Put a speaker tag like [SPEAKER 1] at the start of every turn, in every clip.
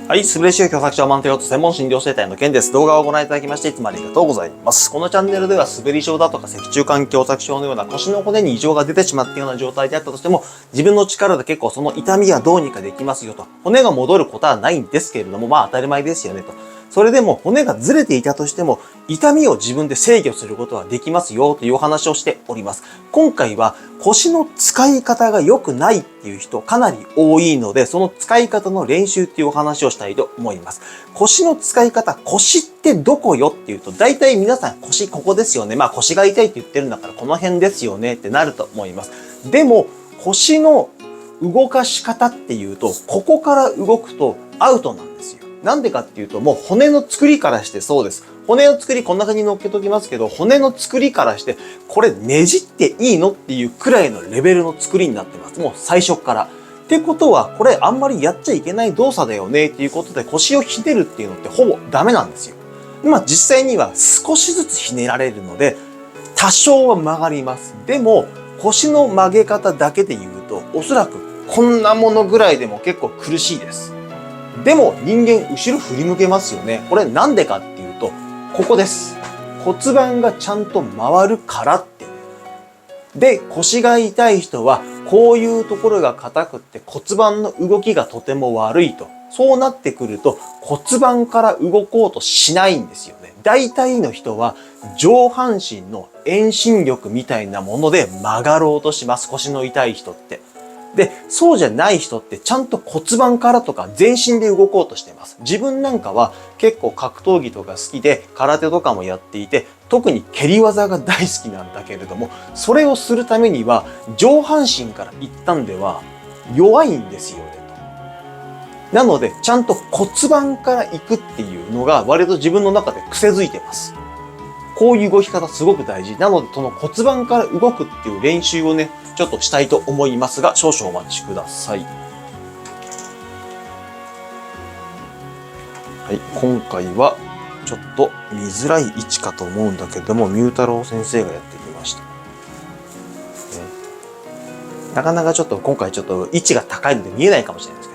[SPEAKER 1] はい、スブレシュー共作者マンテロット専門診療生態の件です。動画をご覧いただきましていつもありがとうございます。このチャンネルでは滑り症だとか脊柱管狭窄症のような腰の骨に異常が出てしまったような状態であったとしても、自分の力で結構その痛みはどうにかできますよと。骨が戻ることはないんですけれども、当たり前ですよねと。それでも骨がずれていたとしても、痛みを自分で制御することはできますよというお話をしております。今回は腰の使い方が良くないっていう人かなり多いので、その使い方の練習っていうお話をしたいと思います。腰の使い方、腰ってどこよっていうと、大体皆さん腰ここですよね。腰が痛いって言ってるんだからこの辺ですよねってなると思います。でも腰の動かし方っていうと、ここから動くとアウトなんですよ。なんでかっていうと、もう骨の作りからしてそうです。骨の作りこんな風に乗っけときますけど、骨の作りからして、これねじっていいのっていうくらいのレベルの作りになってます。もう最初から。ってことは、これあんまりやっちゃいけない動作だよねっていうことで腰をひねるっていうのってほぼダメなんですよ。実際には少しずつひねられるので、多少は曲がります。でも、腰の曲げ方だけで言うと、おそらくこんなものぐらいでも結構苦しいです。でも人間後ろ振り向けますよね。これなんでかっていうと、ここです。骨盤がちゃんと回るからって。で、腰が痛い人はこういうところが硬くって骨盤の動きがとても悪いと。そうなってくると骨盤から動こうとしないんですよね。大体の人は上半身の遠心力みたいなもので曲がろうとします。腰の痛い人って。で、そうじゃない人ってちゃんと骨盤からとか全身で動こうとしています。自分なんかは結構格闘技とか好きで空手とかもやっていて、特に蹴り技が大好きなんだけれども、それをするためには上半身から一旦では弱いんですよねと。なので、ちゃんと骨盤から行くっていうのが割と自分の中で癖づいてます。こういう動き方すごく大事。なので、その骨盤から動くっていう練習をね、ちょっとしたいと思いますが、少々お待ちください。はい、今回はちょっと見づらい位置かと思うんだけれども、ミュー太郎先生がやってきました。なかなかちょっと今回ちょっと位置が高いので見えないかもしれないです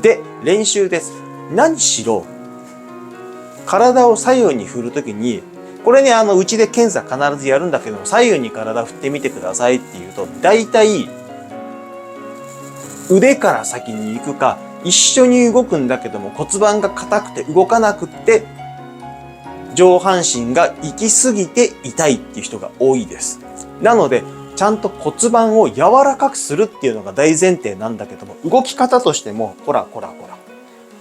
[SPEAKER 1] けど。で、練習です。何しろ、体を左右に振るときに、これね、うちで検査必ずやるんだけども、左右に体振ってみてくださいって言うと、大体、腕から先に行くか、一緒に動くんだけども骨盤が硬くて動かなくって、上半身が行き過ぎて痛いっていう人が多いです。なので、ちゃんと骨盤を柔らかくするっていうのが大前提なんだけども、動き方としても、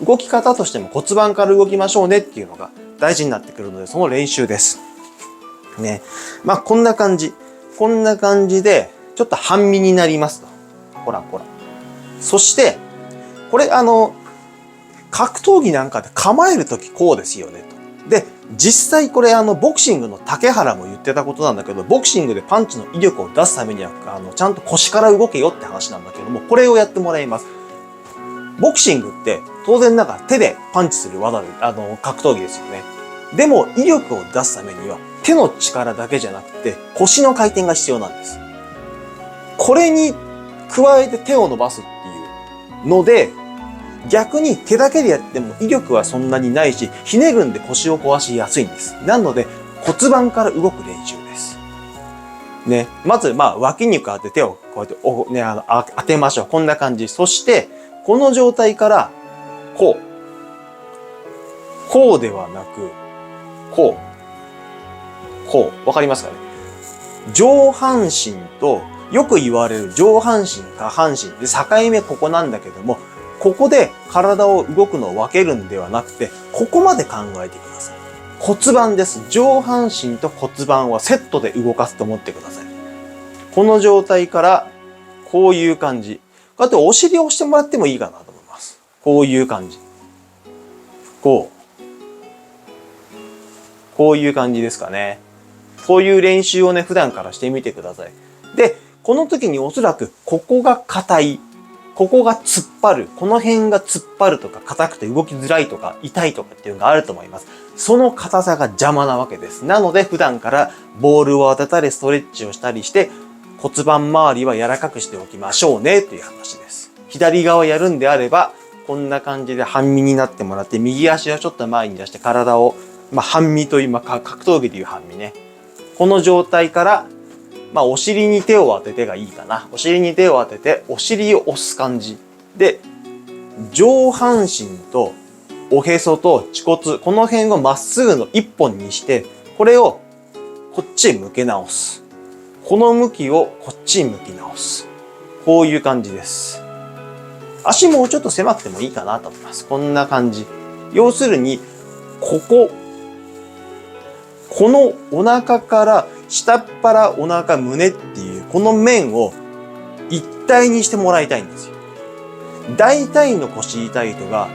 [SPEAKER 1] 動き方としても骨盤から動きましょうねっていうのが大事になってくるので、その練習です。ね。こんな感じ。こんな感じで、ちょっと半身になりますと。そして、これ格闘技なんかで構えるときこうですよねと。で、実際これボクシングの竹原も言ってたことなんだけど、ボクシングでパンチの威力を出すためには、ちゃんと腰から動けよって話なんだけども、これをやってもらいます。ボクシングって当然ながら手でパンチする技で、格闘技ですよね。でも威力を出すためには手の力だけじゃなくて腰の回転が必要なんです。これに加えて手を伸ばすっていうので、逆に手だけでやっても威力はそんなにないし、ひねるんで腰を壊しやすいんです。なので骨盤から動く練習です。ね。まず、脇に当て手をこうやって当てましょう。こんな感じ。そして、この状態から、こうではなく、こう。わかりますかね？上半身と、よく言われる上半身、下半身で境目ここなんだけども、ここで体を動くのを分けるんではなくて、ここまで考えてください。骨盤です。上半身と骨盤はセットで動かすと思ってください。この状態から、こういう感じ。あと、お尻を押してもらってもいいかなと思います。こういう感じ。こういう感じですかね。こういう練習をね、普段からしてみてください。で、この時におそらく、ここが硬い。ここが突っ張る。この辺が突っ張るとか、硬くて動きづらいとか、痛いとかっていうのがあると思います。その硬さが邪魔なわけです。なので、普段からボールを当てたり、ストレッチをしたりして、骨盤周りは柔らかくしておきましょうね、という話です。左側やるんであれば、こんな感じで半身になってもらって、右足をちょっと前に出して体を、半身という、格闘技でいう半身ね。この状態から、お尻に手を当ててがいいかな。お尻に手を当てて、お尻を押す感じ。で、上半身とおへそと恥骨、この辺をまっすぐの一本にして、これをこっちへ向け直す。この向きをこっちへ向き直す。こういう感じです。足もうちょっと狭くてもいいかなと思います。こんな感じ。要するに、このお腹から下っ腹、お腹、胸っていう、この面を一体にしてもらいたいんですよ。大体の腰痛い人が、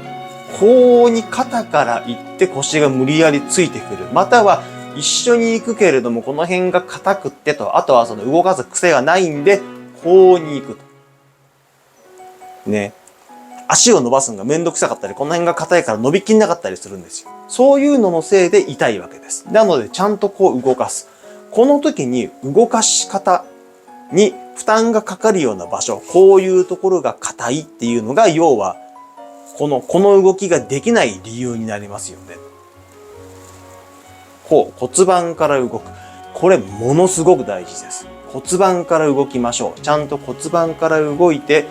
[SPEAKER 1] こうに肩から行って腰が無理やりついてくる。または一緒に行くけれども、この辺が硬くってと、あとはその動かす癖がないんで、こうに行くと。ね。足を伸ばすのがめんどくさかったり、この辺が硬いから伸びきんなかったりするんですよ。そういうののせいで痛いわけです。なので、ちゃんとこう動かす。この時に動かし方に負担がかかるような場所、こういうところが硬いっていうのが、要は、この動きができない理由になりますよね。こう、骨盤から動く。これ、ものすごく大事です。骨盤から動きましょう。ちゃんと骨盤から動いて、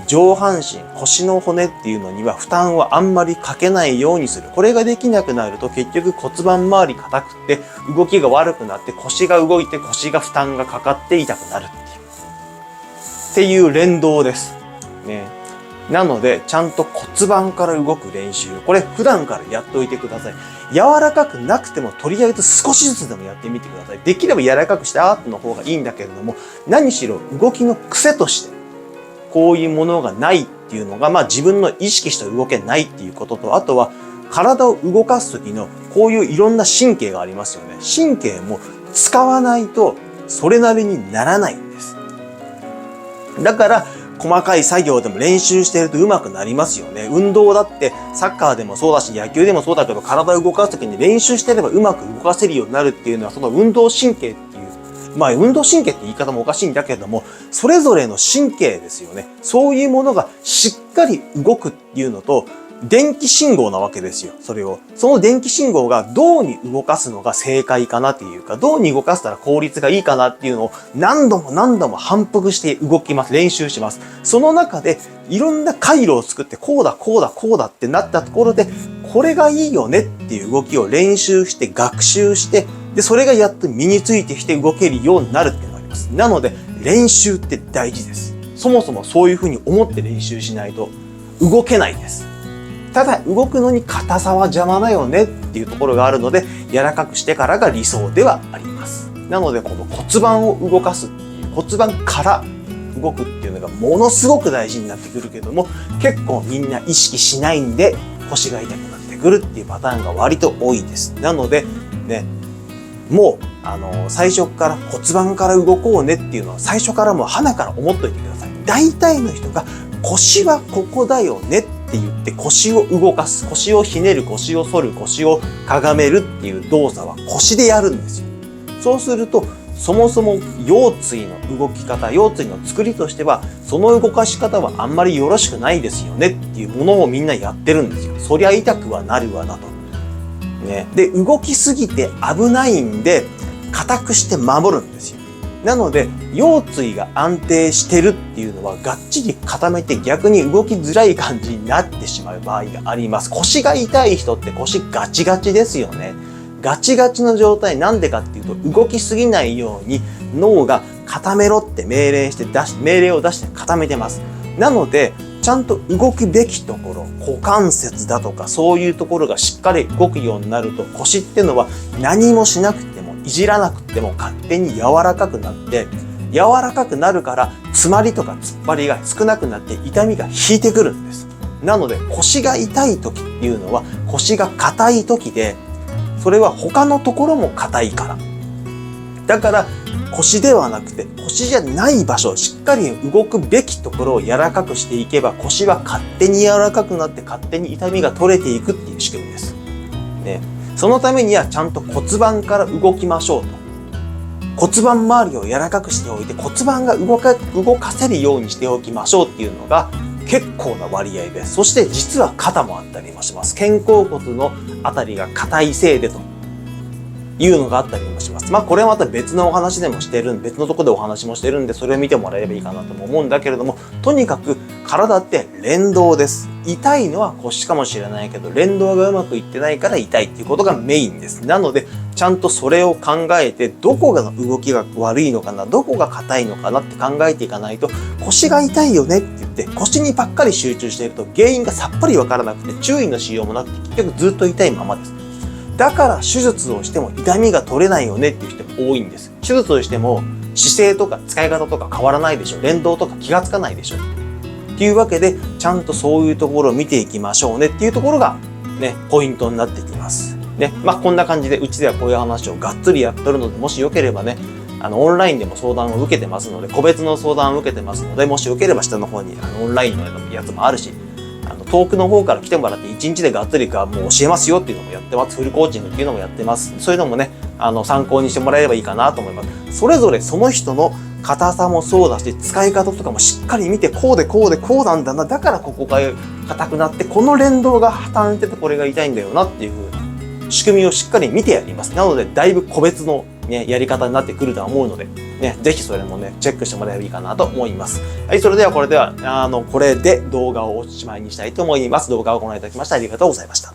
[SPEAKER 1] 上半身、腰の骨っていうのには負担をあんまりかけないようにする。これができなくなると結局骨盤周り硬くって動きが悪くなって腰が動いて腰が負担がかかって痛くなるっていう連動です。ね。なので、ちゃんと骨盤から動く練習。これ普段からやっておいてください。柔らかくなくてもとりあえず少しずつでもやってみてください。できれば柔らかくした後の方がいいんだけれども、何しろ動きの癖として、こういうものがないっていうのが、自分の意識して動けないっていうことと、あとは体を動かす時のこういういろんな神経がありますよね。神経も使わないとそれなりにならないんです。だから細かい作業でも練習していると上手くなりますよね。運動だってサッカーでもそうだし野球でもそうだけど、体を動かす時に練習してれば上手く動かせるようになるっていうのは、その運動神経っていう、運動神経って言い方もおかしいんだけれども、それぞれの神経ですよね。そういうものがしっかり動くっていうのと、電気信号なわけですよ。その電気信号がどうに動かすのが正解かなっていうか、どうに動かしたら効率がいいかなっていうのを何度も反復して動きます。練習します。その中でいろんな回路を作って、こうだってなったところで、これがいいよねっていう動きを練習して学習して、で、それがやっと身についてきて動けるようになるっていうのがあります。なので、練習って大事です。そもそもそういうふうに思って練習しないと動けないです。ただ、動くのに硬さは邪魔だよねっていうところがあるので、柔らかくしてからが理想ではあります。なので、この骨盤を動かすっていう、骨盤から動くっていうのがものすごく大事になってくるけども、結構みんな意識しないんで、腰が痛くなってくるっていうパターンが割と多いです。なので、ね、もう、最初から骨盤から動こうねっていうのは最初からもう鼻から思っといてください。大体の人が腰はここだよねって言って腰を動かす、腰をひねる、腰を反る、腰をかがめるっていう動作は腰でやるんですよ。そうすると、そもそも腰椎の動き方、腰椎の作りとしては、その動かし方はあんまりよろしくないですよねっていうものをみんなやってるんですよ。そりゃ痛くはなるわなと。ね。で、動きすぎて危ないんで、硬くして守るんですよ。なので、腰椎が安定してるっていうのは、がっちり固めて逆に動きづらい感じになってしまう場合があります。腰が痛い人って腰ガチガチですよね。ガチガチの状態、なんでかっていうと、動きすぎないように脳が固めろって命令を出して固めてます。なので、ちゃんと動くべきところ、股関節だとかそういうところがしっかり動くようになると、腰ってのは何もしなくてもいじらなくても勝手に柔らかくなって、柔らかくなるから詰まりとか突っ張りが少なくなって痛みが引いてくるんです。なので腰が痛い時っていうのは腰が硬い時で、それは他のところも硬いから。だから腰ではなくて腰じゃない場所、しっかり動くべきところを柔らかくしていけば、腰は勝手に柔らかくなって勝手に痛みが取れていくっていう仕組みです。ね。そのためにはちゃんと骨盤から動きましょうと。骨盤周りを柔らかくしておいて骨盤が動かせるようにしておきましょうっていうのが結構な割合です。そして実は肩もあったりもします。肩甲骨のあたりが硬いせいでというのがあったりもします。これはまた別のお話でもしてる別のところでお話もしてるんで、それを見てもらえればいいかなとも思うんだけれども、とにかく体って連動です。痛いのは腰かもしれないけど、連動がうまくいってないから痛いっていうことがメインです。なので、ちゃんとそれを考えて、どこが動きが悪いのかな、どこが硬いのかなって考えていかないと、腰が痛いよねって言って、腰にばっかり集中していると、原因がさっぱりわからなくて、注意のしようもなくて、結局ずっと痛いままです。だから手術をしても痛みが取れないよねっていう人も多いんです。手術をしても姿勢とか使い方とか変わらないでしょ。連動とか気がつかないでしょ。っていうわけで、ちゃんとそういうところを見ていきましょうねっていうところがね、ポイントになってきます。ね、こんな感じでうちではこういう話をがっつりやってるので、もしよければね、オンラインでも相談を受けてますので、個別の相談を受けてますので、もしよければ下の方にオンラインのやつもあるし、遠くの方から来てもらって1日でがっつりもう教えますよっていうのもやってます。フルコーチングっていうのもやってます。そういうのもね、参考にしてもらえればいいかなと思います。それぞれその人の硬さもそうだし、使い方とかもしっかり見て、こうでこうでこうなんだな。だからここが硬くなって、この連動が破綻しててこれが痛いんだよなっていう風に仕組みをしっかり見てやります。なので、だいぶ個別のね、やり方になってくるとは思うので、ね、ぜひそれもね、チェックしてもらえればいいかなと思います。はい、それではこれで動画をおしまいにしたいと思います。動画をご覧いただきましてありがとうございました。